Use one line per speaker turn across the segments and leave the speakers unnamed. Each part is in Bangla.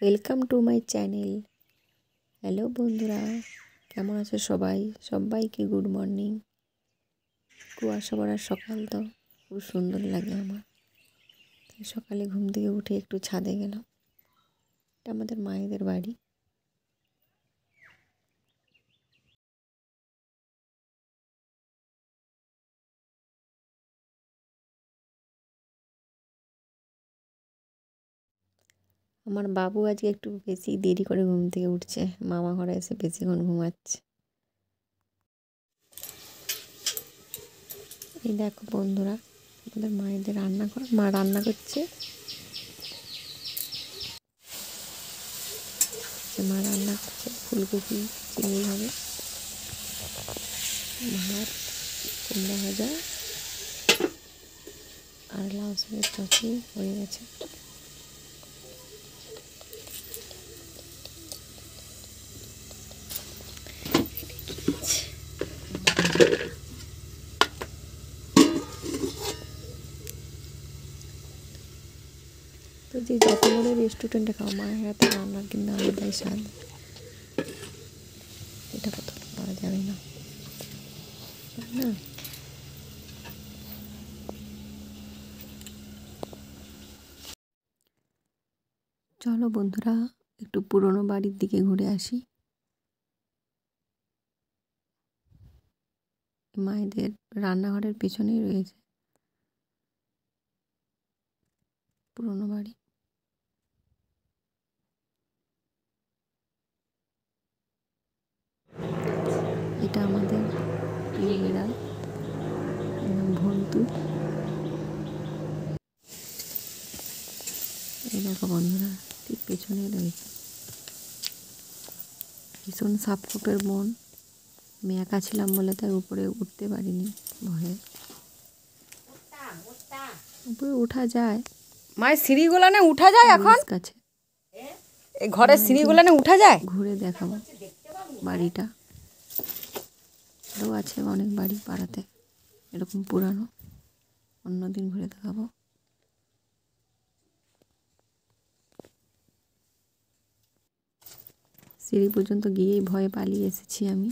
Welcome to my channel. Hello বন্ধুরা, কেমন আছে সবাই? সবাইকে গুড মর্নিং। কুয়াশা পড়ার সকাল তো খুব সুন্দর লাগে আমার। তাই সকালে ঘুম থেকে উঠে একটু ছাদে গেলাম। এটা আমাদের মায়েদের বাড়ি। আমার বাবু আজকে একটু বেশি দেরি করে ঘুম থেকে উঠছে, মামা ঘরে এসে বেশিক্ষণ ঘুমাচ্ছে। এই দেখো বন্ধুরা, আমাদের মায়েদের রান্নাঘর, মা রান্না করছে। মা রান্না করছে ফুলকপি চিংড়ি হবে, ভাত, কুমড়া ভাজা আর লাউ শাকের চচ্চড়ি হয়ে গেছে। তো যে যত বড় রেস্টুরেন্টে খাওয়া, মায়ের হাতে রান্নার কিন্তু আলাদাই স্বাদ। এটা কত পাওয়া যাবে না, তাই না? চলো বন্ধুরা, একটু পুরনো বাড়ির দিকে ঘুরে আসি। মায়েদের রান্নাঘরের পেছনেই রয়েছে পুরনো বাড়ি। এটা আমাদের প্রিয় বিড়াল, ভন্তু। এই দেখো বন্ধুরা, ঠিক পেছনেই রয়েছে। ভীষণ সাপকোপের মন। আমি একা ছিলাম বলে তাই উপরে উঠতে পারিনি ভয়ে। উপরে ওঠা যায়,
মায়ের সিঁড়িগুলানে উঠা যায় এখন?
কাছে
এই ঘরের সিঁড়িগুলানে উঠা যায়?
ঘুরে দেখাবো বাড়িটা। আরও আছে অনেক বাড়ি পাড়াতে এরকম পুরানো, অন্যদিন ঘুরে দেখাবো। সিঁড়ি পর্যন্ত গিয়েই ভয়ে পালিয়ে এসেছি আমি।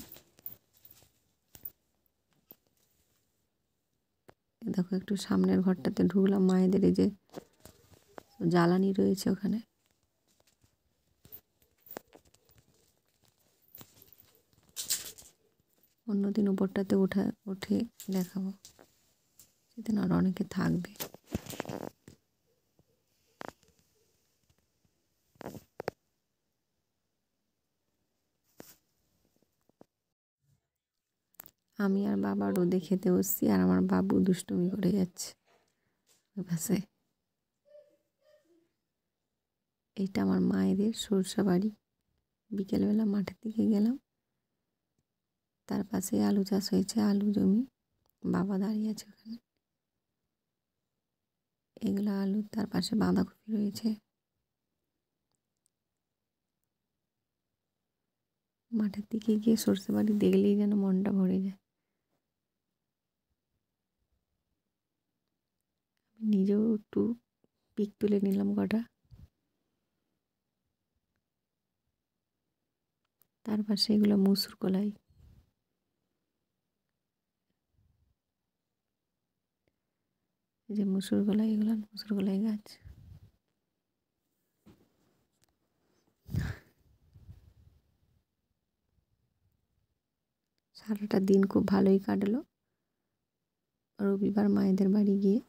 দেখো একটু সামনের ঘরটাতে ঢুকলাম, মায়েদের এই যে জ্বালানি রয়েছে ওখানে। অন্যদিন উপরটাতে উঠে দেখাবো, সেদিন আর অনেকে থাকবে। আমি আর বাবা রোদে খেতে বসছি, আর আমার বাবু দুষ্টুমি করে যাচ্ছে ওই পাশে। এইটা আমার মায়েদের সরষা বাড়ি। বিকেলবেলা মাঠের দিকে গেলাম, তার পাশে আলু চাষ হয়েছে, আলু জমি। বাবা দাঁড়িয়ে আছে ওখানে। এগুলো আলু, তার পাশে বাঁধাকপি রয়েছে। মাঠের দিকে গিয়ে সরষে বাড়ি দেখলেই যেন মনটা ভরে যায়। নিজেও একটু পিক তুলে নিলাম কটা। তার পাশে এগুলো মুসুর কলাই। এই যে মুসুর কলাই, এগুলো মুসুর কলাই গাছ। সারাটা দিন খুব ভালোই কাটলো রবিবার মায়েদের বাড়ি গিয়ে।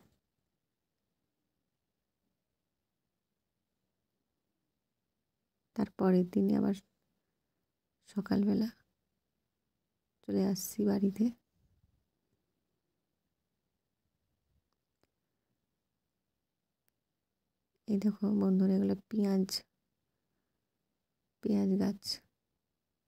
তারপরের দিনে আবার সকালবেলা চলে আসছি বাড়িতে। এই দেখো বন্ধুরা, এগুলো পেঁয়াজ গাছ।